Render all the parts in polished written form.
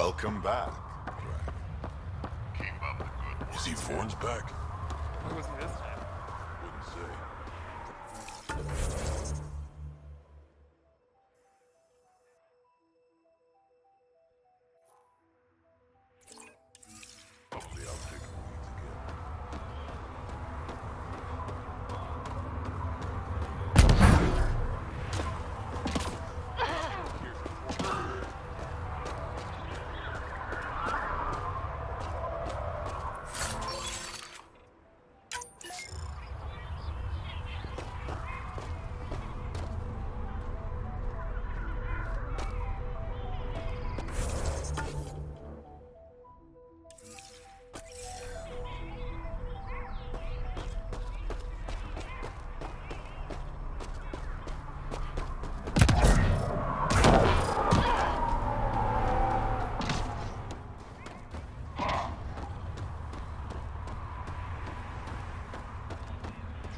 Welcome back. Keep up the good work. Is he Vaughn's back? Who was he this time? Wouldn't say. Hopefully I'll take the leads again.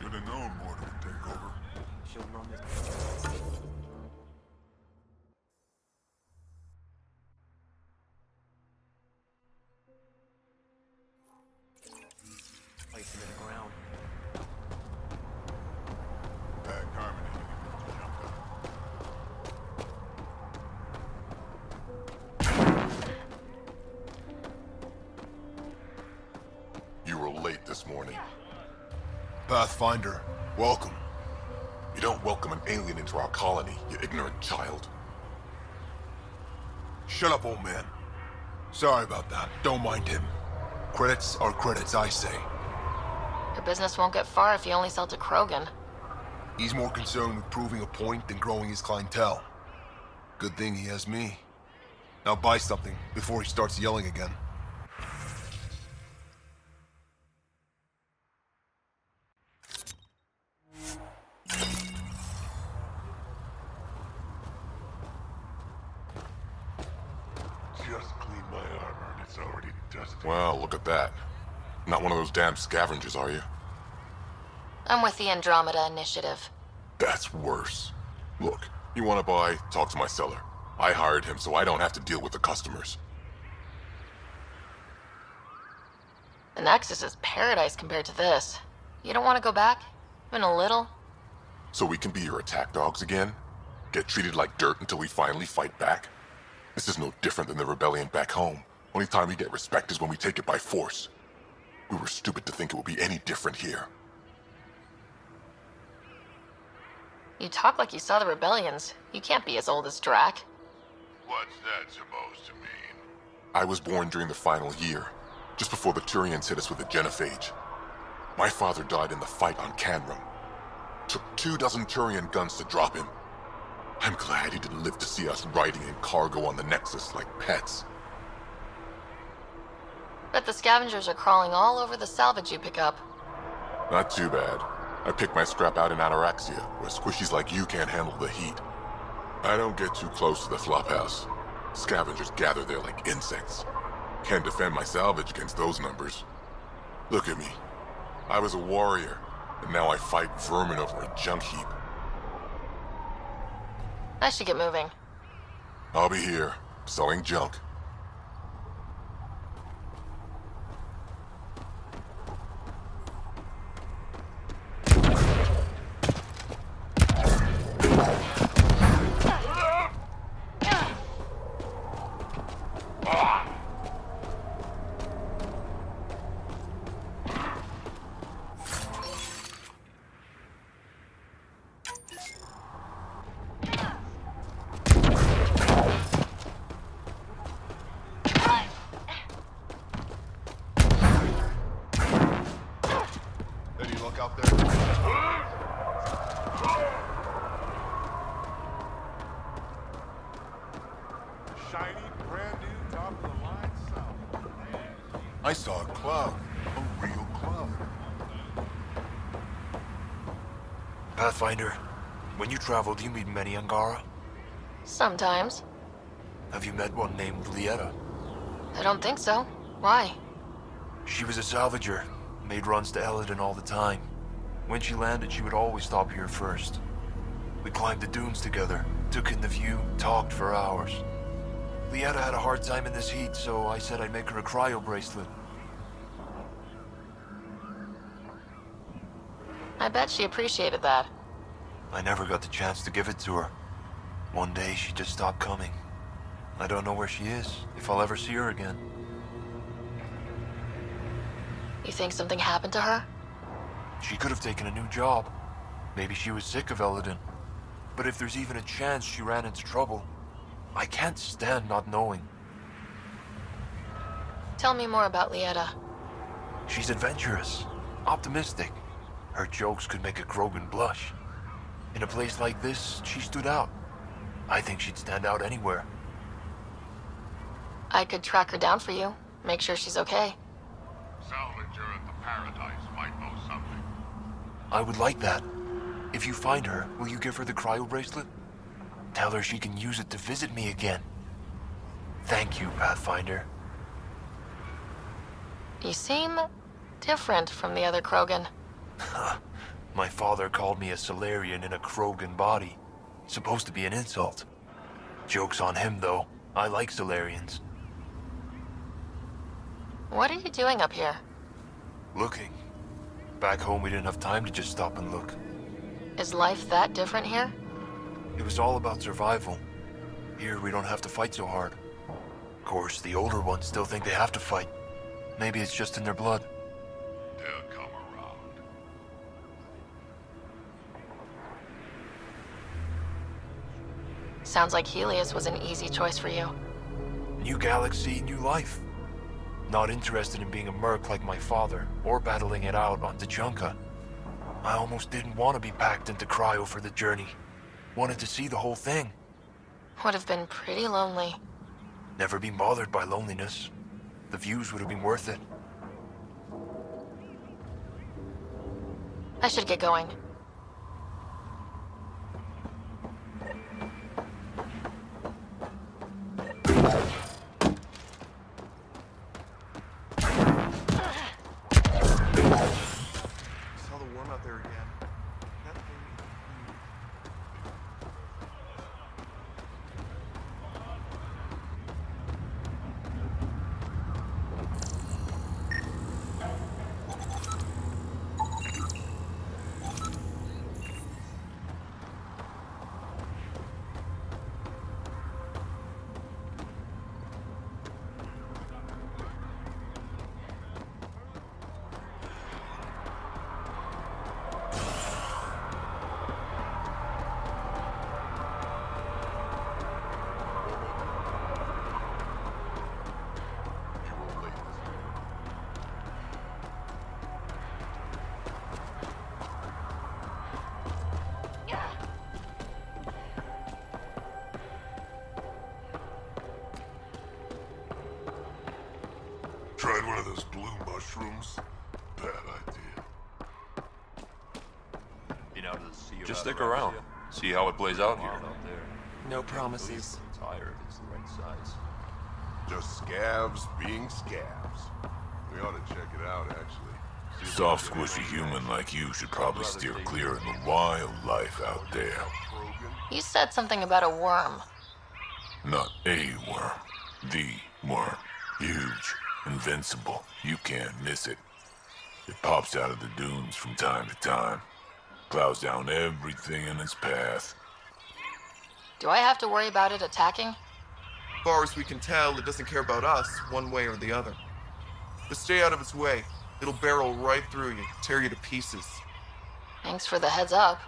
Should've known more would take over. She'll run this. Place him in the ground. Bad Carmen jumped out. You were late this morning. Pathfinder, welcome. You don't welcome an alien into our colony, you ignorant child. Shut up, old man. Sorry about that. Don't mind him. Credits are credits, I say. Your business won't get far if you only sell to Krogan. He's more concerned with proving a point than growing his clientele. Good thing he has me. Now buy something before he starts yelling again. Just clean my armor and it's already dusty. Well, look at that. Not one of those damn scavengers, are you? I'm with the Andromeda initiative. That's worse. Look, you want to buy? Talk to my seller. I hired him so I don't have to deal with the customers. The Nexus is paradise compared to this. You don't want to go back? Even a little? So we can be your attack dogs again? Get treated like dirt until we finally fight back? This is no different than the rebellion back home. Only time we get respect is when we take it by force. We were stupid to think it would be any different here. You talk like you saw the rebellions. You can't be as old as Drac. What's that supposed to mean? I was born during the final year, just before the Turians hit us with the genophage. My father died in the fight on Canrum. Took 24 Turian guns to drop him. I'm glad he didn't live to see us riding in cargo on the Nexus like pets. Bet the scavengers are crawling all over the salvage you pick up. Not too bad. I pick my scrap out in Ataraxia, where squishies like you can't handle the heat. I don't get too close to the flophouse. Scavengers gather there like insects. Can't defend my salvage against those numbers. Look at me. I was a warrior, and now I fight vermin over a junk heap. I should get moving. I'll be here, selling junk. Any luck out there? Shiny, brand new, top of the line sound. I saw a cloud. A real cloud. Pathfinder, when you travel, do you meet many Angara? Sometimes. Have you met one named Lieta? I don't think so. Why? She was a salvager, made runs to Eladon all the time. When she landed, she would always stop here first. We climbed the dunes together, took in the view, talked for hours. Lieta had a hard time in this heat, so I said I'd make her a cryo bracelet. I bet she appreciated that. I never got the chance to give it to her. One day she just stopped coming. I don't know where she is, if I'll ever see her again. You think something happened to her? She could have taken a new job. Maybe she was sick of Eldon. But if there's even a chance she ran into trouble, I can't stand not knowing. Tell me more about Lieta. She's adventurous, optimistic. Her jokes could make a Krogan blush. In a place like this, she stood out. I think she'd stand out anywhere. I could track her down for you. Make sure she's okay. Salvager at the Paradise might know something. I would like that. If you find her, will you give her the cryo bracelet? Tell her she can use it to visit me again. Thank you, Pathfinder. You seem different from the other Krogan. My father called me a Solarian in a Krogan body. Supposed to be an insult. Joke's on him, though. I like Solarians. What are you doing up here? Looking. Back home, we didn't have time to just stop and look. Is life that different here? It was all about survival. Here, we don't have to fight so hard. Of course, the older ones still think they have to fight. Maybe it's just in their blood. They'll come around. Sounds like Helios was an easy choice for you. New galaxy, new life. Not interested in being a merc like my father, or battling it out on Tachanka. I almost didn't want to be packed into cryo for the journey. Wanted to see the whole thing. Would have been pretty lonely. Never been bothered by loneliness. The views would have been worth it. I should get going. Saw the worm out there again. That thing. Tried one of those blue mushrooms? Bad idea. Been out of the sea. Just stick around. See how it plays out here. Out there. No promises. Tired is the right size. Just scabs being scabs. We ought to check it out, actually. See if Soft, there's squishy anything human like you should probably steer clear of the wildlife out there. Krogan. You said something about a worm. Not a worm. The worm. Huge. Invincible. You can't miss it. It pops out of the dunes from time to time. Plows down everything in its path. Do I have to worry about it attacking? As far as we can tell, it doesn't care about us, one way or the other. But stay out of its way. It'll barrel right through you, tear you to pieces. Thanks for the heads up.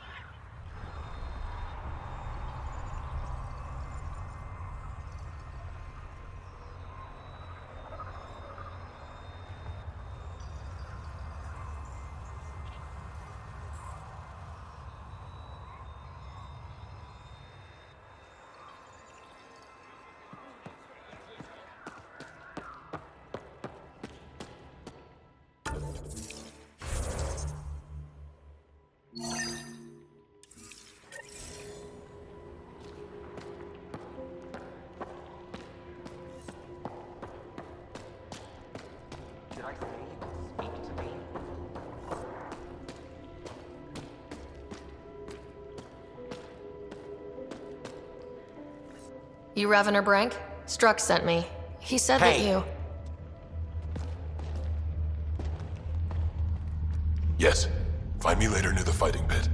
Did I say speak to me? You Revenor Brank? Struck sent me. He said that Hey. you... Yes. Find me later near the fighting pit.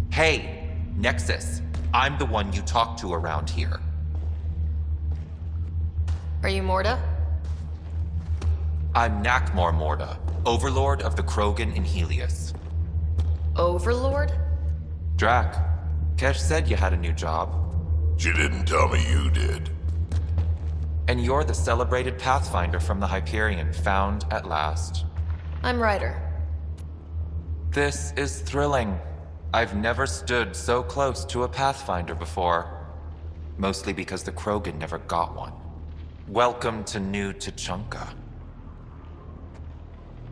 Hey, Nexus. I'm the one you talk to around here. Are you Morda? I'm Nakmor Morda, Overlord of the Krogan in Helios. Overlord? Drac, Kesh said you had a new job. She didn't tell me you did. And you're the celebrated Pathfinder from the Hyperion, found at last. I'm Ryder. This is thrilling. I've never stood so close to a Pathfinder before. Mostly because the Krogan never got one. Welcome to New Tuchanka.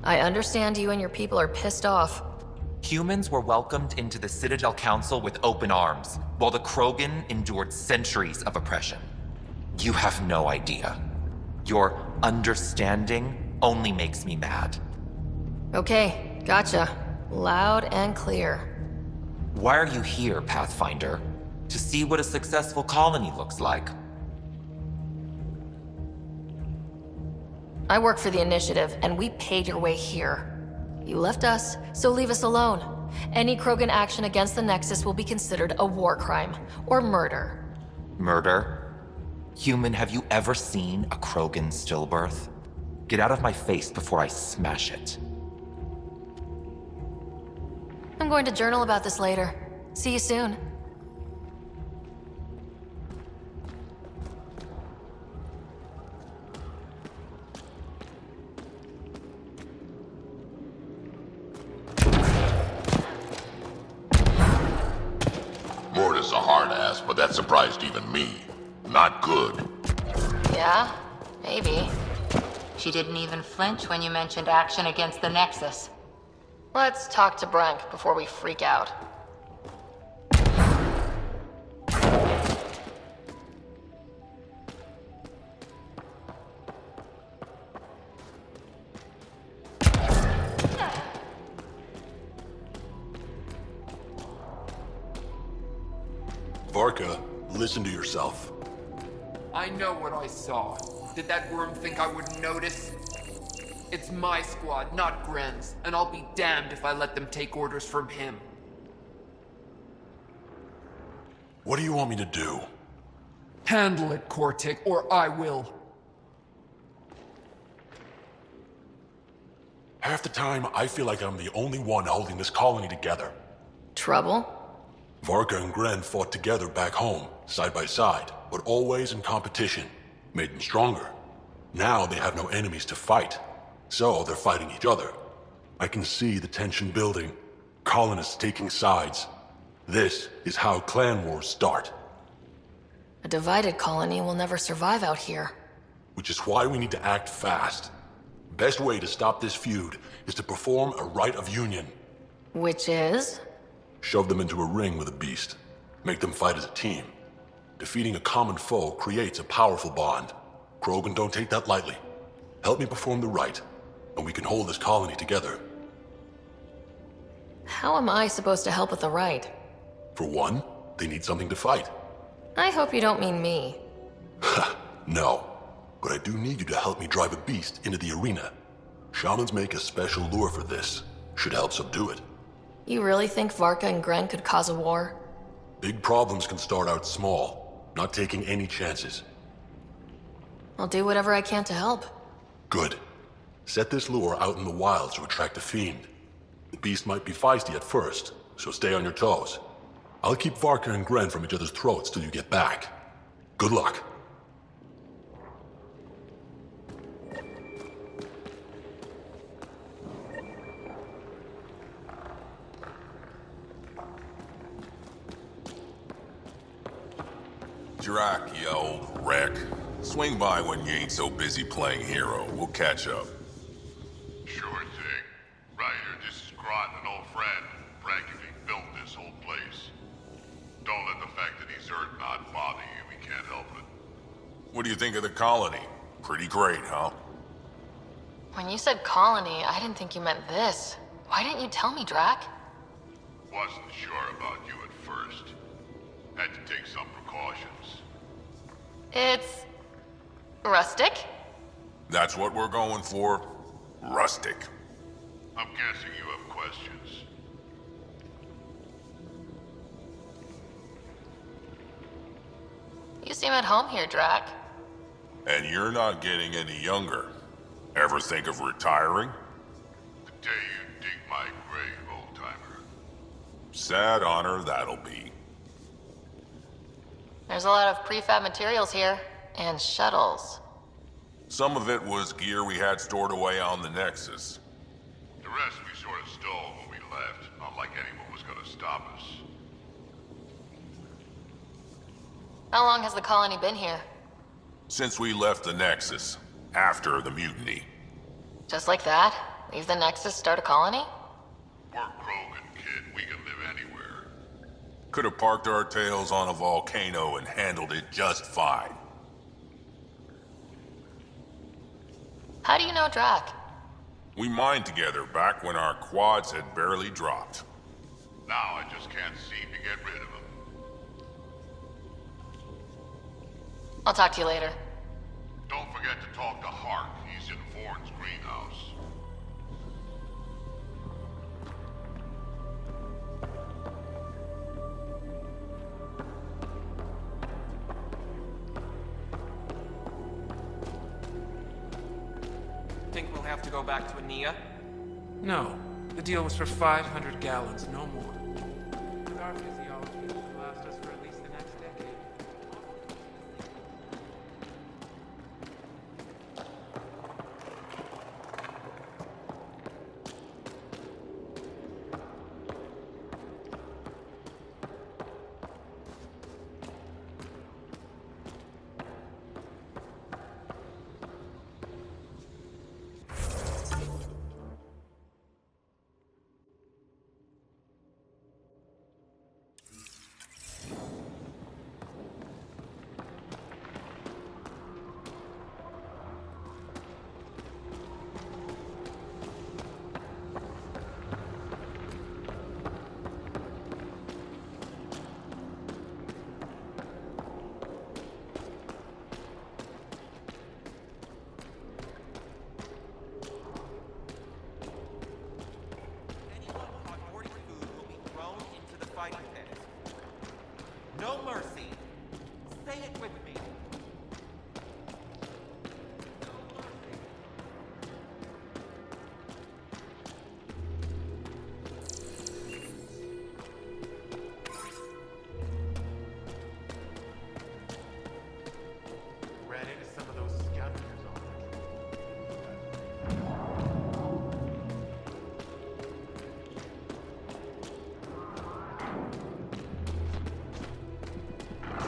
I understand you and your people are pissed off. Humans were welcomed into the Citadel Council with open arms, while the Krogan endured centuries of oppression. You have no idea. Your understanding only makes me mad. Okay, gotcha. Loud and clear. Why are you here, Pathfinder? To see what a successful colony looks like. I work for the Initiative, and we paid your way here. You left us, so leave us alone. Any Krogan action against the Nexus will be considered a war crime, or murder. Murder? Human, have you ever seen a Krogan stillbirth? Get out of my face before I smash it. I'm going to journal about this later. See you soon. Morda's a hard ass, but that surprised even me. Not good. Yeah? Maybe. She didn't even flinch when you mentioned action against the Nexus. Let's talk to Brank before we freak out. Varka, listen to yourself. I know what I saw. Did that worm think I wouldn't notice? It's my squad, not Gren's, and I'll be damned if I let them take orders from him. What do you want me to do? Handle it, Cortic, or I will. Half the time, I feel like I'm the only one holding this colony together. Trouble? Varka and Gren fought together back home, side by side, but always in competition. Made them stronger. Now they have no enemies to fight, so they're fighting each other. I can see the tension building, colonists taking sides. This is how clan wars start. A divided colony will never survive out here. Which is why we need to act fast. Best way to stop this feud is to perform a rite of union. Which is? Shove them into a ring with a beast. Make them fight as a team. Defeating a common foe creates a powerful bond. Krogan don't take that lightly. Help me perform the rite, and we can hold this colony together. How am I supposed to help with the rite? For one, they need something to fight. I hope you don't mean me. No, but I do need you to help me drive a beast into the arena. Shamans make a special lure for this. Should help subdue it. You really think Varka and Gren could cause a war? Big problems can start out small, not taking any chances. I'll do whatever I can to help. Good. Set this lure out in the wilds to attract a fiend. The beast might be feisty at first, so stay on your toes. I'll keep Varka and Gren from each other's throats till you get back. Good luck. Drac, you old wreck. Swing by when you ain't so busy playing hero. We'll catch up. Sure thing. Ryder, this is Groton, an old friend. Practically built this whole place. Don't let the fact that he's Earth not bother you. We can't help it. What do you think of the colony? Pretty great, huh? When you said colony, I didn't think you meant this. Why didn't you tell me, Drac? Wasn't sure about you at first. Had to take some precautions. It's Rustic? That's what we're going for. Rustic. I'm guessing you have questions. You seem at home here, Drac. And you're not getting any younger. Ever think of retiring? The day you dig my grave, old-timer. Sad honor that'll be. There's a lot of prefab materials here, and shuttles. Some of it was gear we had stored away on the Nexus. The rest we sort of stole when we left, not like anyone was gonna stop us. How long has the colony been here? Since we left the Nexus, after the mutiny. Just like that? Leave the Nexus, start a colony? We're Krogan, kid. We can live anywhere. Could have parked our tails on a volcano and handled it just fine. How do you know Drac? We mined together back when our quads had barely dropped. Now I just can't seem to get rid of him. I'll talk to you later. Don't forget to talk to Hart. He's in Vorn's greenhouse. Think we'll have to go back to Ania? No. The deal was for 500 gallons, no more. With our physiology, it will last us for at least the next decade. No mercy. Say it with me. Ran into some of those scavengers on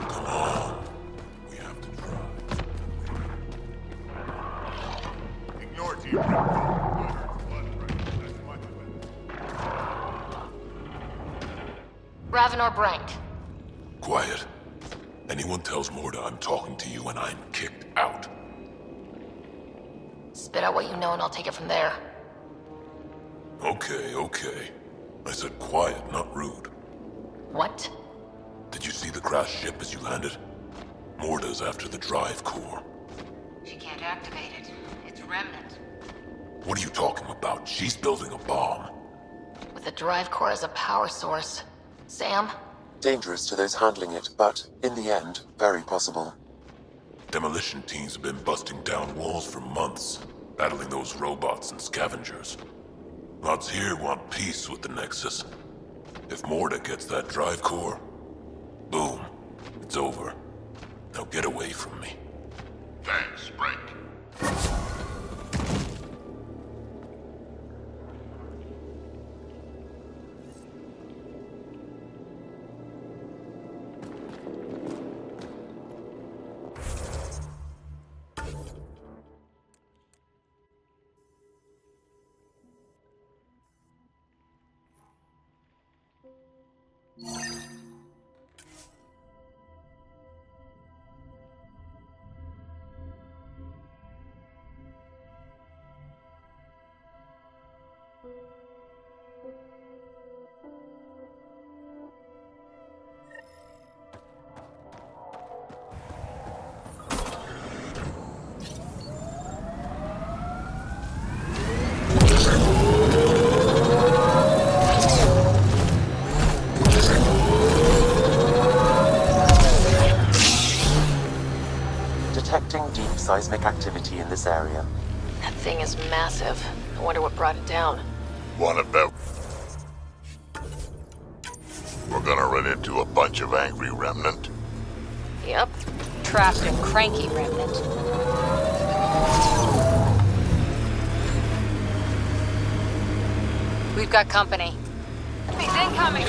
Come on. We have to try. Ignore Team Ravenor Brank. Quiet. Anyone tells Morda I'm talking to you and I'm kicked out. Spit out what you know and I'll take it from there. Okay, okay. I said quiet, not rude. What? Did you see the crashed ship as you landed? Morda's after the drive core. She can't activate it. It's Remnant. What are you talking about? She's building a bomb. With the drive core as a power source. Sam? Dangerous to those handling it, but in the end, very possible. Demolition teams have been busting down walls for months, battling those robots and scavengers. Lots here want peace with the Nexus. If Morda gets that drive core, boom, it's over. Now get away from me. Thanks, Break. That thing is massive. I wonder what brought it down. Wanna bet? We're gonna run into a bunch of angry Remnant. Yep. Trapped and cranky Remnant. We've got company. He's incoming!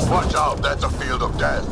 Watch out, that's a field of death.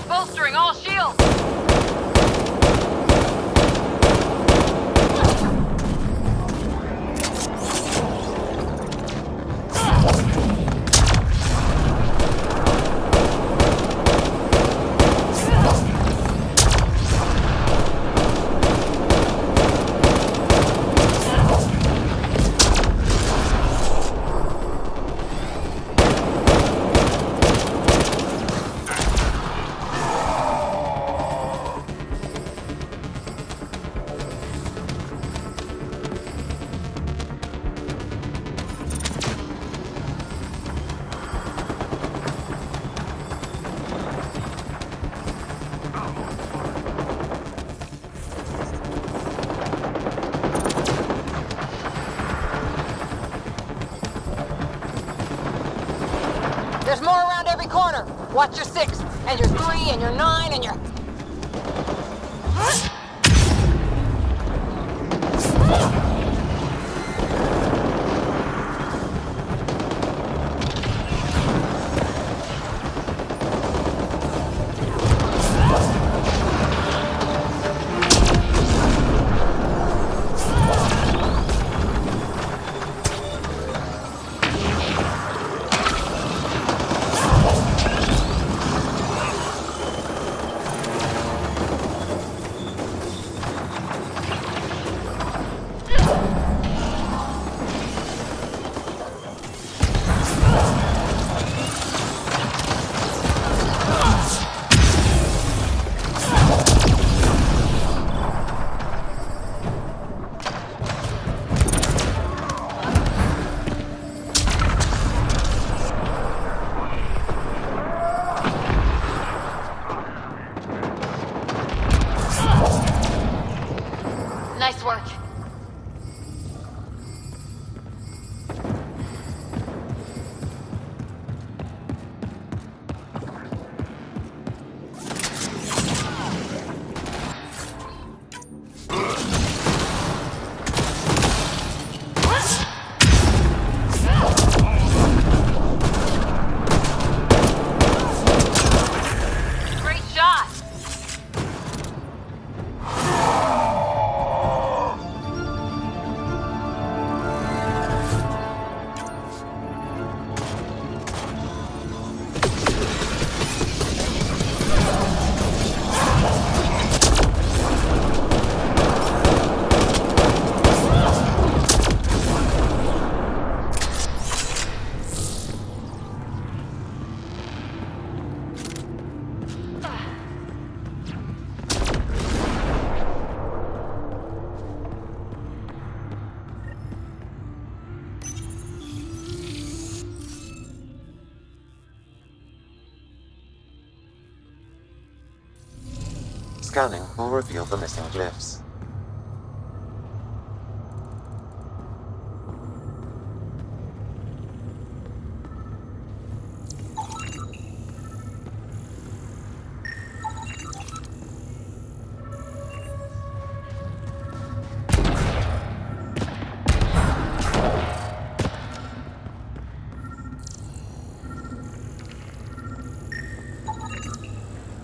Bolstering all shields! There's more around every corner. Watch your 6, and your 3, and your 9, and your... Scanning will reveal the missing glyphs.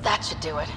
That should do it.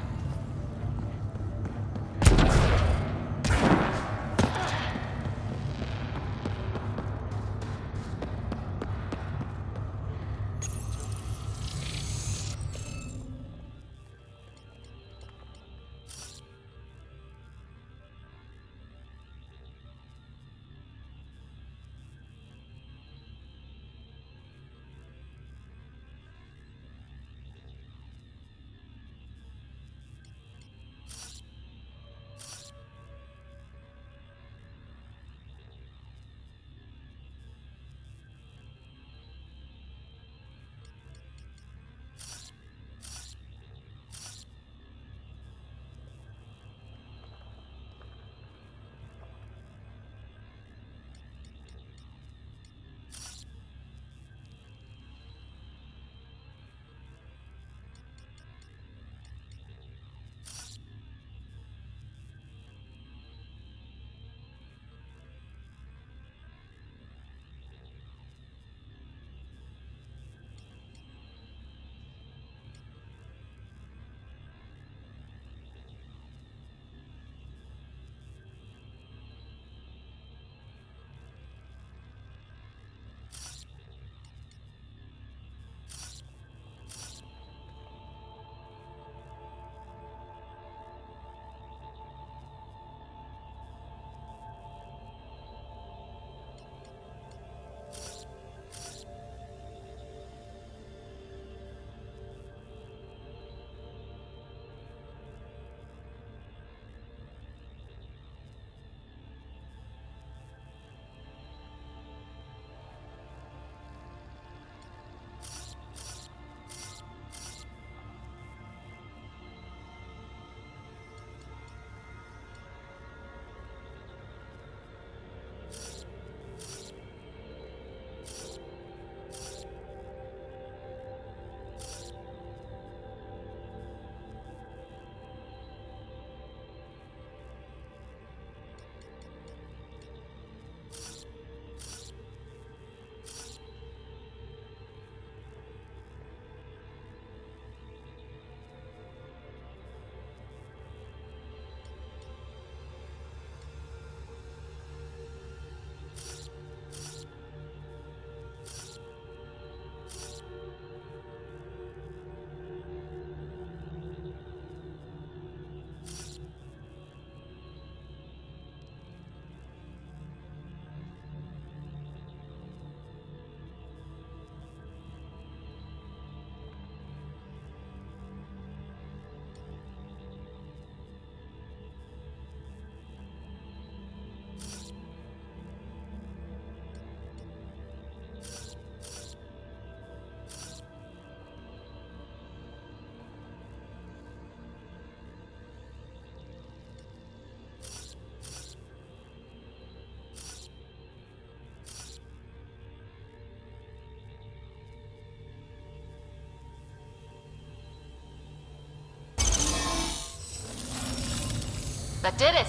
That did it!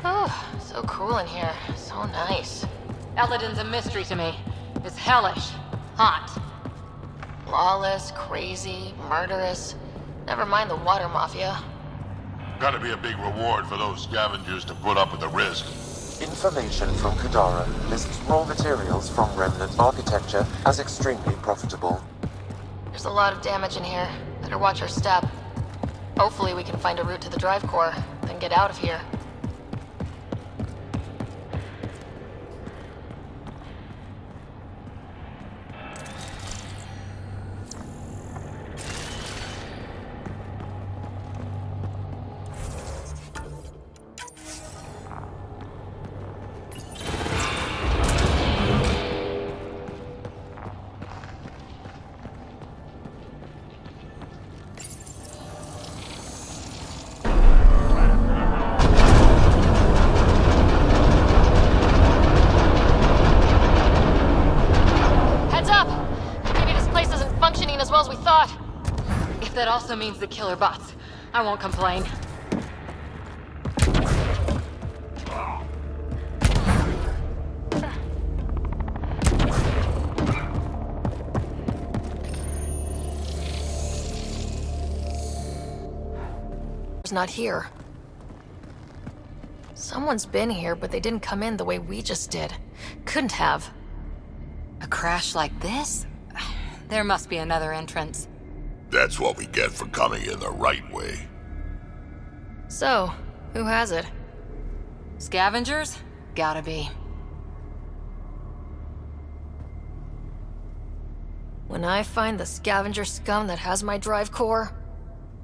Oh, so cool in here. So nice. Eladin's a mystery to me. It's hellish. Hot. Lawless, crazy, murderous. Never mind the water mafia. Gotta be a big reward for those scavengers to put up with the risk. Information from Kadara lists raw materials from Remnant architecture as extremely profitable. There's a lot of damage in here. Better watch our step. Hopefully we can find a route to the drive core, then get out of here. also means the killer bots. I won't complain. It's not here. Someone's been here, but they didn't come in the way we just did. Couldn't have. A crash like this? There must be another entrance. That's what we get for coming in the right way. So, who has it? Scavengers? Gotta be. When I find the scavenger scum that has my drive core...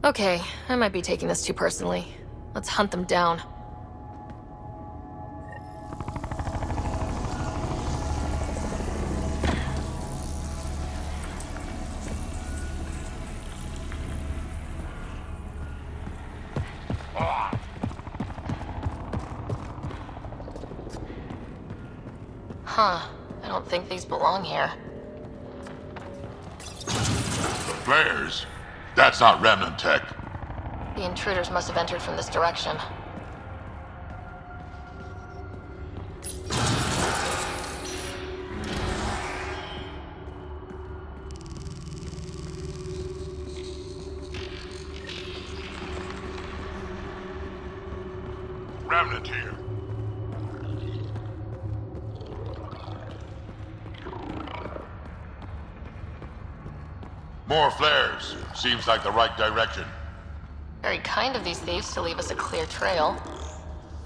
Okay, I might be taking this too personally. Let's hunt them down. Huh. I don't think these belong here. Flares? That's not Remnant tech. The intruders must have entered from this direction. Remnant here. More flares. Seems like the right direction. Very kind of these thieves to leave us a clear trail.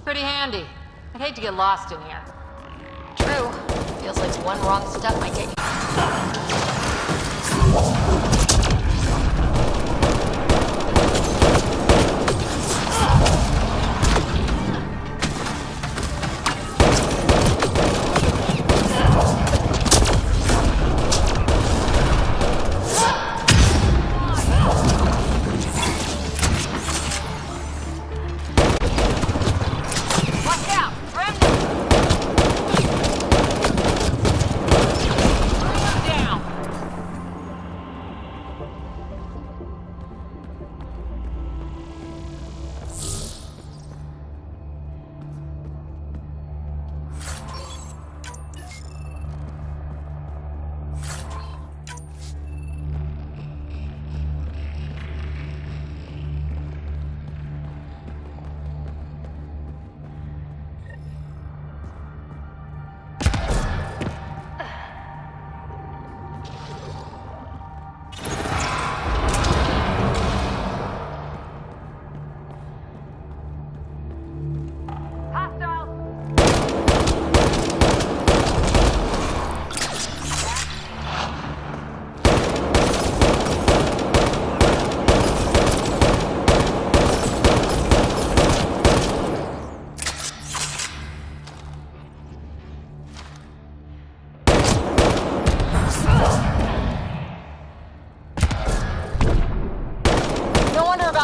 Pretty handy. I'd hate to get lost in here. True. Feels like one wrong step might get you...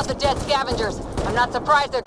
The dead scavengers. I'm not surprised they're...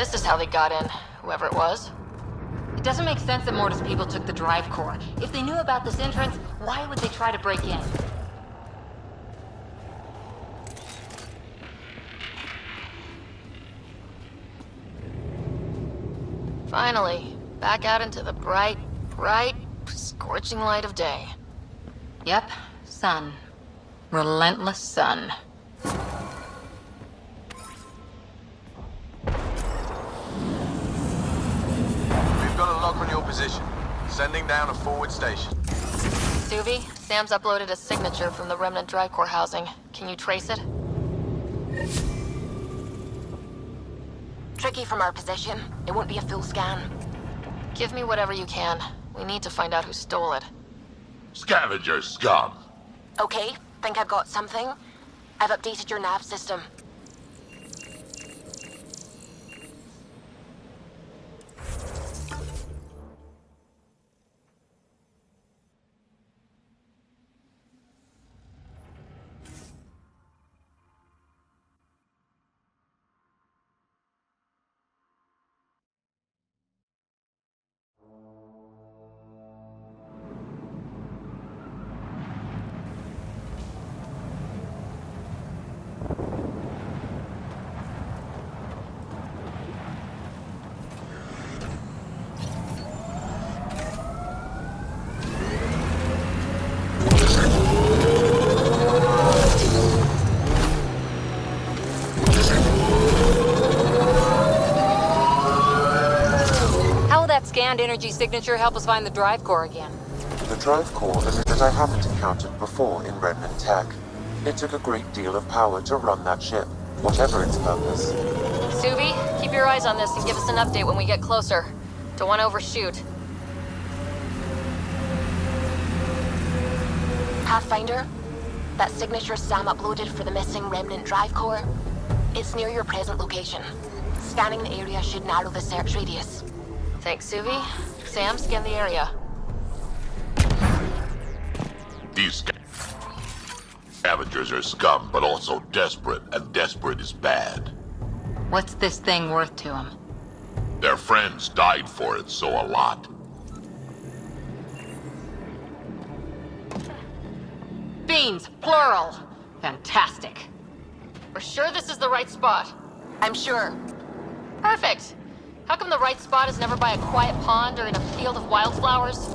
this is how they got in, whoever it was. It doesn't make sense that Mortis people took the drive core. If they knew about this entrance, why would they try to break in? Finally, back out into the bright, scorching light of day. Yep, sun. Relentless sun. We've got a lock on your position. Sending down a forward station. Suvi, Sam's uploaded a signature from the Remnant drive core housing. Can you trace it? Tricky from our position. It won't be a full scan. Give me whatever you can. We need to find out who stole it. Scavenger scum. Okay, think I've got something. I've updated your nav system. Scanned energy signature help us find the drive core again. The drive core that I haven't encountered before in Remnant tech. It took a great deal of power to run that ship, whatever its purpose. Suvi, keep your eyes on this and give us an update when we get closer. Don't want to overshoot. Pathfinder, that signature Sam uploaded for the missing Remnant drive core, it's near your present location. Scanning the area should narrow the search radius. Thanks, Suvi. Sam, scan the area. These scavengers are scum, but also desperate, and desperate is bad. What's this thing worth to them? Their friends died for it, so a lot. Beans, plural. Fantastic. We're sure this is the right spot? I'm sure. Perfect. How come the right spot is never by a quiet pond or in a field of wildflowers?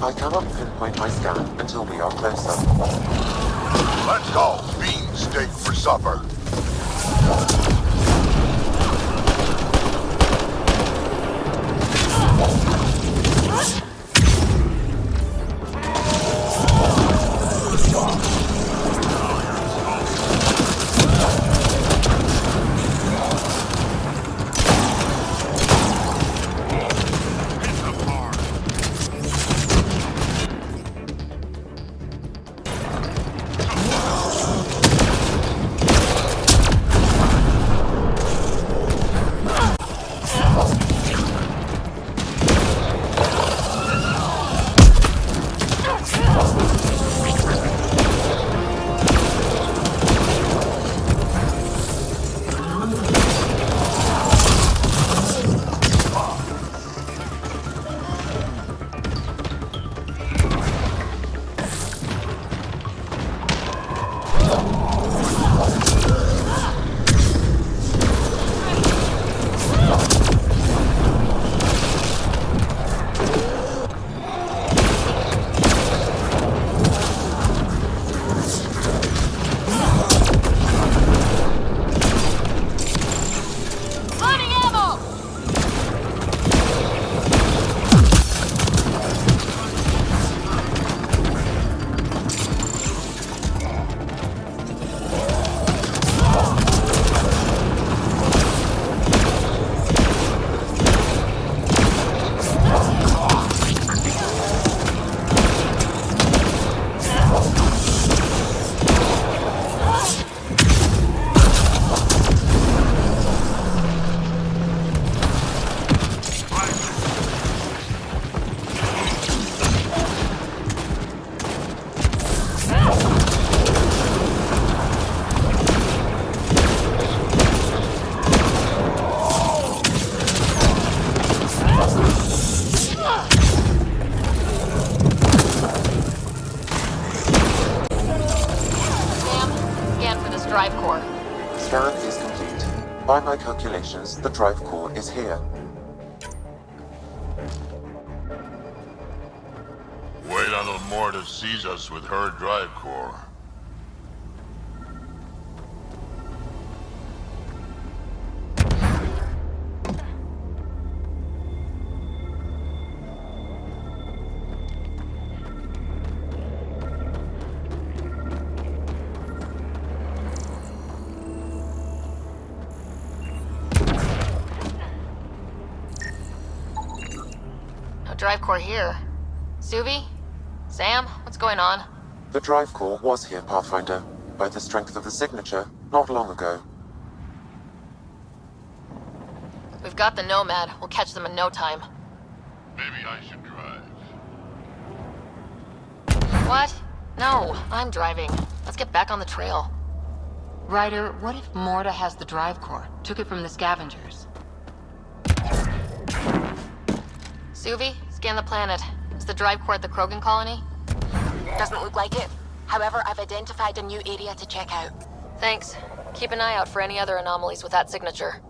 I cannot pinpoint my scan until we are closer. Let's go! Bean steak for supper. my calculations, the drive core is here. Wait until Morta sees us with her drive core. No drive core here. Suvi? Sam? What's going on? The drive core was here, Pathfinder, by the strength of the signature, not long ago. We've got the Nomad. We'll catch them in no time. Maybe I should drive. What? No, I'm driving. Let's get back on the trail. Ryder, what if Morta has the drive core? Took it from the scavengers. Suvi, scan the planet. Is the drive core at the Krogan colony? Doesn't look like it. However, I've identified a new area to check out. Thanks. Keep an eye out for any other anomalies with that signature.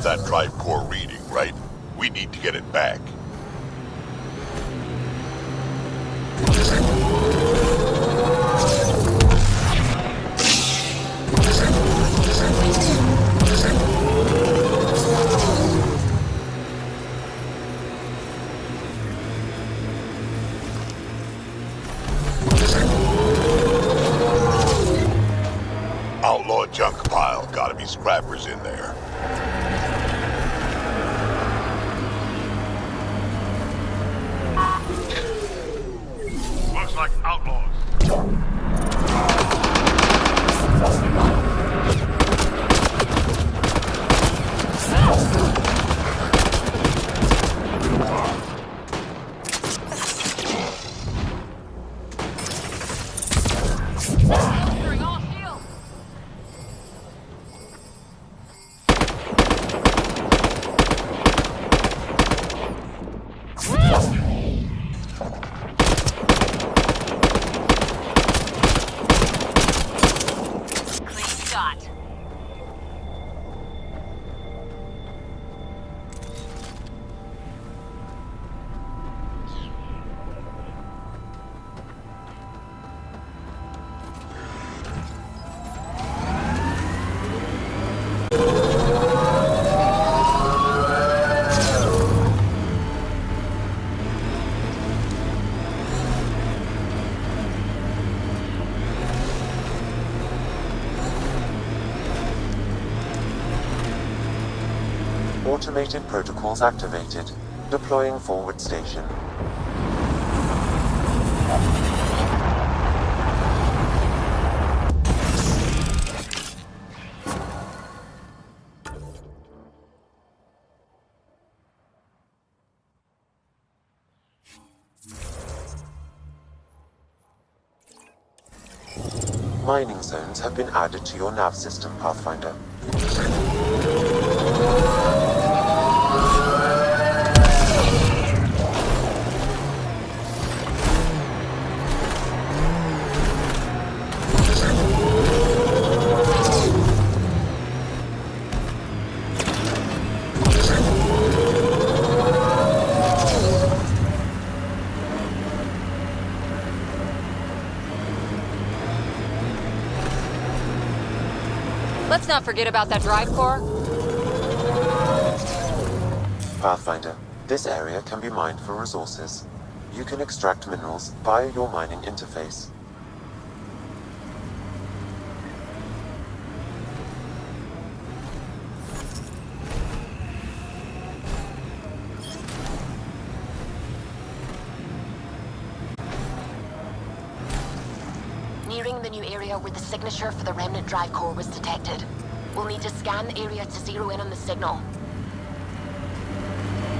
That drive core reading, right? We need to get it back. Outlaw junk pile. Gotta be scrappers in there. Looks like outlaws. Automated protocols activated. Deploying forward station. Mining zones have been added to your nav system, Pathfinder. Let's not forget about that drive core. Pathfinder, this area can be mined for resources. You can extract minerals via your mining interface. Nearing the new area where the signature for the Remnant drive core was detected. We'll need to scan the area to zero in on the signal.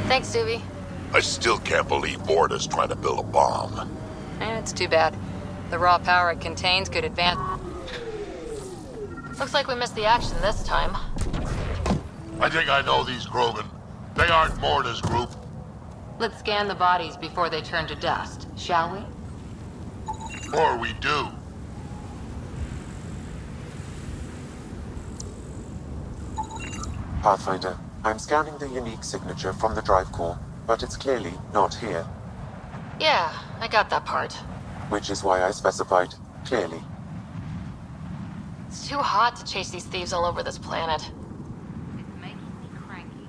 Thanks, Suvi. I still can't believe Morta's trying to build a bomb. It's too bad. The raw power it contains could advance. Looks like we missed the action this time. I think I know these Krogan. They aren't Morta's group. Let's scan the bodies before they turn to dust, shall we? Or we do. Pathfinder, I'm scanning the unique signature from the drive core, but it's clearly not here. Yeah, I got that part. Which is why I specified clearly. It's too hot to chase these thieves all over this planet. It's making me cranky.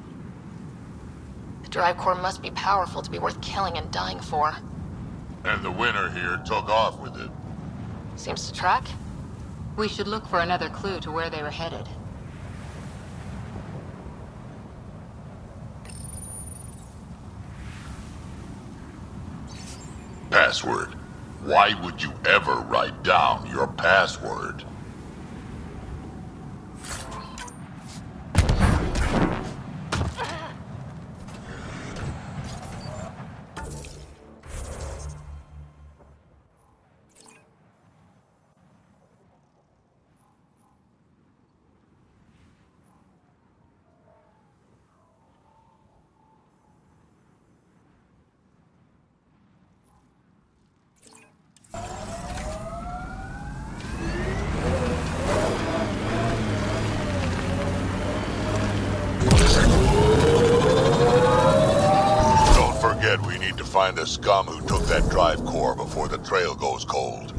The drive core must be powerful to be worth killing and dying for. And the winner here took off with it. Seems to track. We should look for another clue to where they were headed. Password. Why would you ever write down your password? We need to find the scum who took that drive core before the trail goes cold.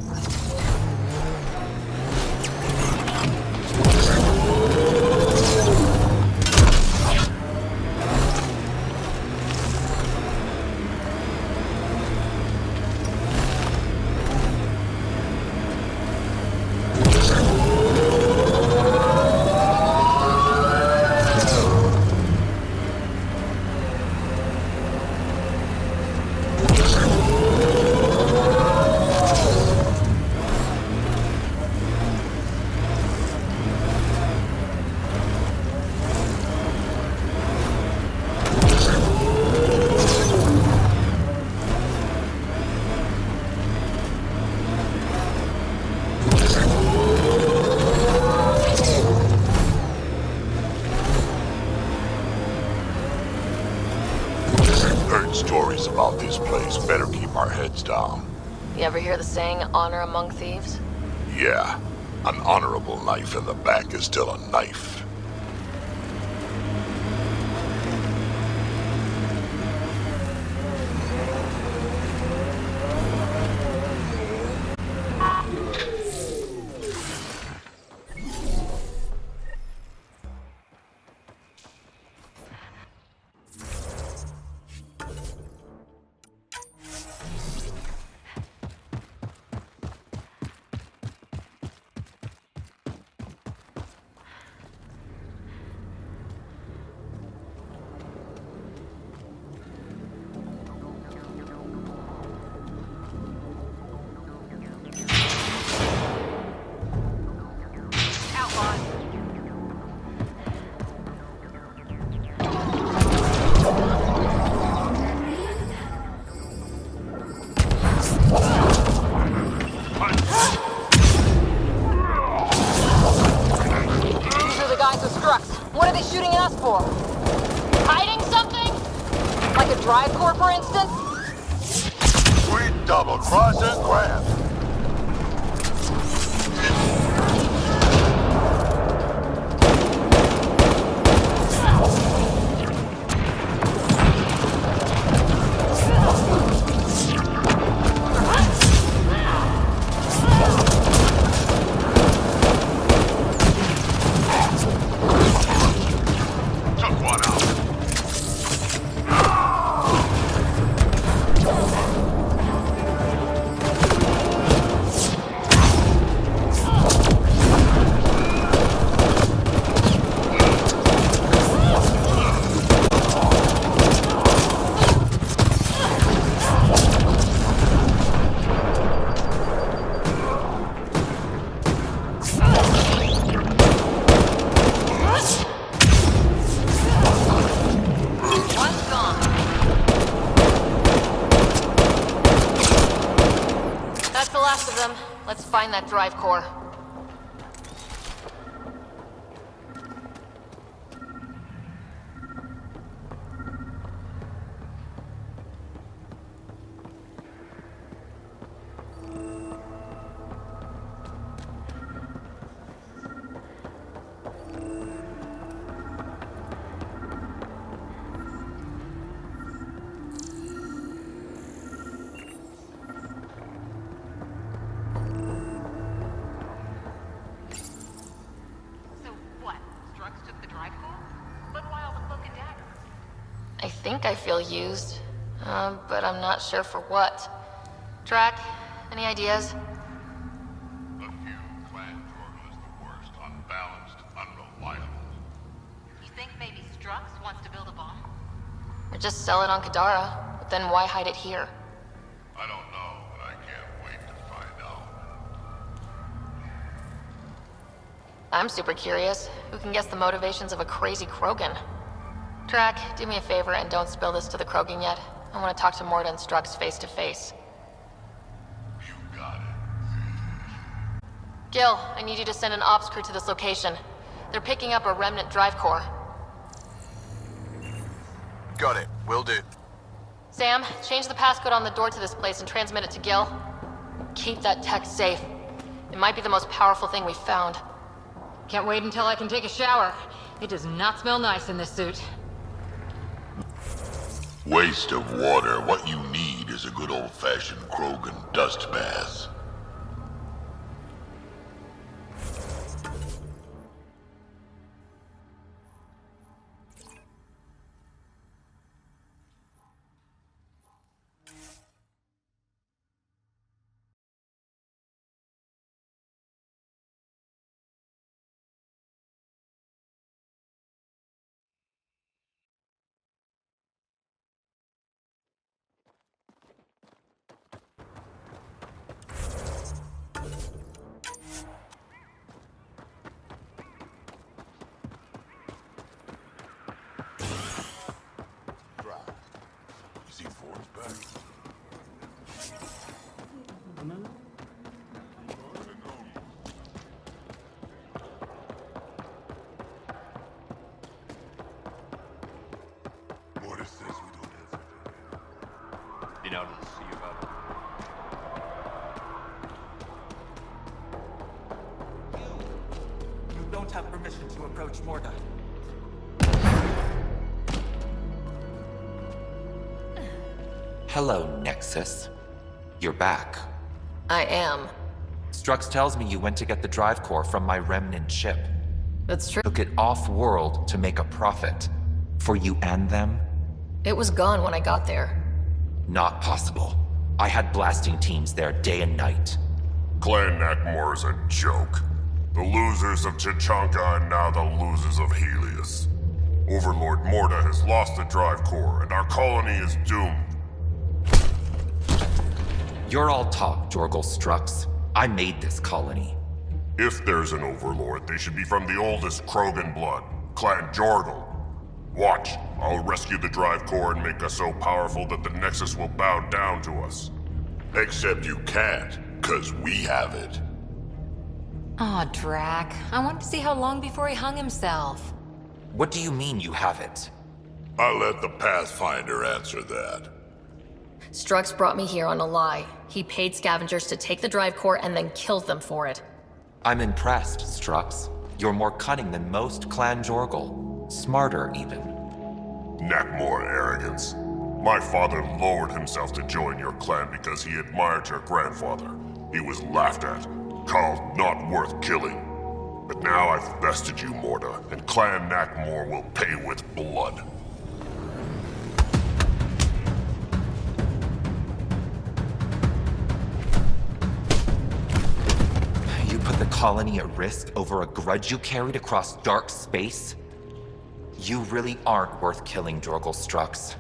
Stories about this place. Better keep our heads down. You ever hear the saying, honor among thieves? Yeah. An honorable knife in the back is still a knife. What are they shooting at us for? Hiding something? Like a drive core, for instance? Sweet double cross and grab. them. Let's find that drive core. I think I feel used, but I'm not sure for what. Drac, any ideas? A few. Clan Jorgal is the worst. Unbalanced, unreliable. You think maybe Strux wants to build a bomb? Or just sell it on Kadara, but then why hide it here? I don't know, but I can't wait to find out. I'm super curious. Who can guess the motivations of a crazy Krogan? Drac, do me a favor and don't spill this to the Krogan yet. I want to talk to Morta and Strux face to face. You got it. Gil, I need you to send an ops crew to this location. They're picking up a Remnant drive core. Got it. Will do. Sam, change the passcode on the door to this place and transmit it to Gil. Keep that tech safe. It might be the most powerful thing we've found. Can't wait until I can take a shower. It does not smell nice in this suit. Waste of water. What you need is a good old-fashioned Krogan dust bath. Been out of the sea about it. You don't have permission to approach Morta. Hello, Nexus. You're back. I am. Strux tells me you went to get the drive core from my Remnant ship. That's true. Took it off-world to make a profit. For you and them? It was gone when I got there. Not possible. I had blasting teams there day and night. Clan Nakmor is a joke. The losers of Chichanka and now the losers of Helios. Overlord Morta has lost the drive core, and our colony is doomed. You're all talk, Jorgal Strux. I made this colony. If there's an overlord, they should be from the oldest Krogan blood, Clan Jorgal. Watch, I'll rescue the drive core and make us so powerful that the Nexus will bow down to us. Except you can't, 'cause we have it. Aw, Drac. I wanted to see how long before he hung himself. What do you mean you have it? I'll let the Pathfinder answer that. Strux brought me here on a lie. He paid scavengers to take the drive core and then killed them for it. I'm impressed, Strux. You're more cunning than most Clan Jorgal. Smarter, even. Nakmor arrogance. My father lowered himself to join your clan because he admired your grandfather. He was laughed at, called not worth killing. But now I've bested you, Morta, and Clan Nakmor will pay with blood. You put the colony at risk over a grudge you carried across dark space? You really aren't worth killing, Jorgal Strux.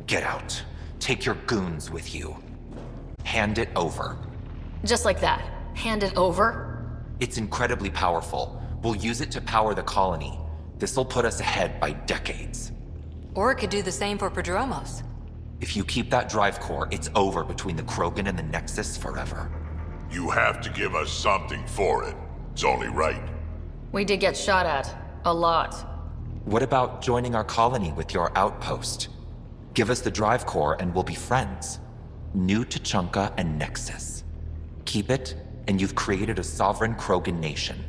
Get out. Take your goons with you. Hand it over. Just like that. Hand it over? It's incredibly powerful. We'll use it to power the colony. This'll put us ahead by decades. Or it could do the same for Prodromos. If you keep that drive core, it's over between the Krogan and the Nexus forever. You have to give us something for it. It's only right. We did get shot at. A lot. What about joining our colony with your outpost? Give us the drive core and we'll be friends. New Tuchanka and Nexus. Keep it, and you've created a sovereign Krogan nation.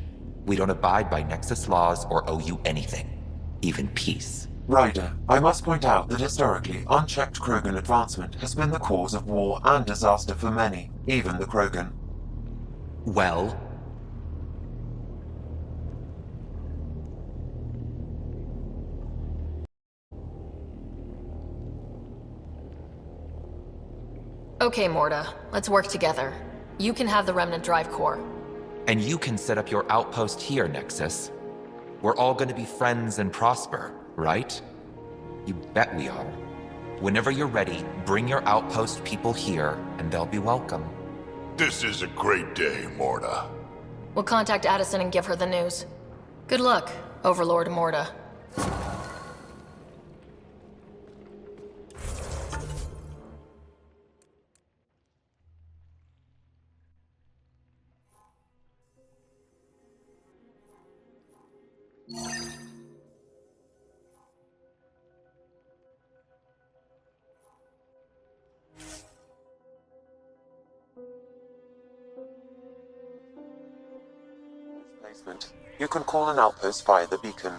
We don't abide by Nexus laws or owe you anything. Even peace. Ryder, I must point out that historically, unchecked Krogan advancement has been the cause of war and disaster for many, even the Krogan. Well, okay, Morta. Let's work together. You can have the Remnant drive core. and you can set up your outpost here, Nexus. We're all gonna be friends and prosper, right? You bet we are. Whenever you're ready, bring your outpost people here, and they'll be welcome. This is a great day, Morta. We'll contact Addison and give her the news. Good luck, Overlord Morta. You can call an outpost via the beacon.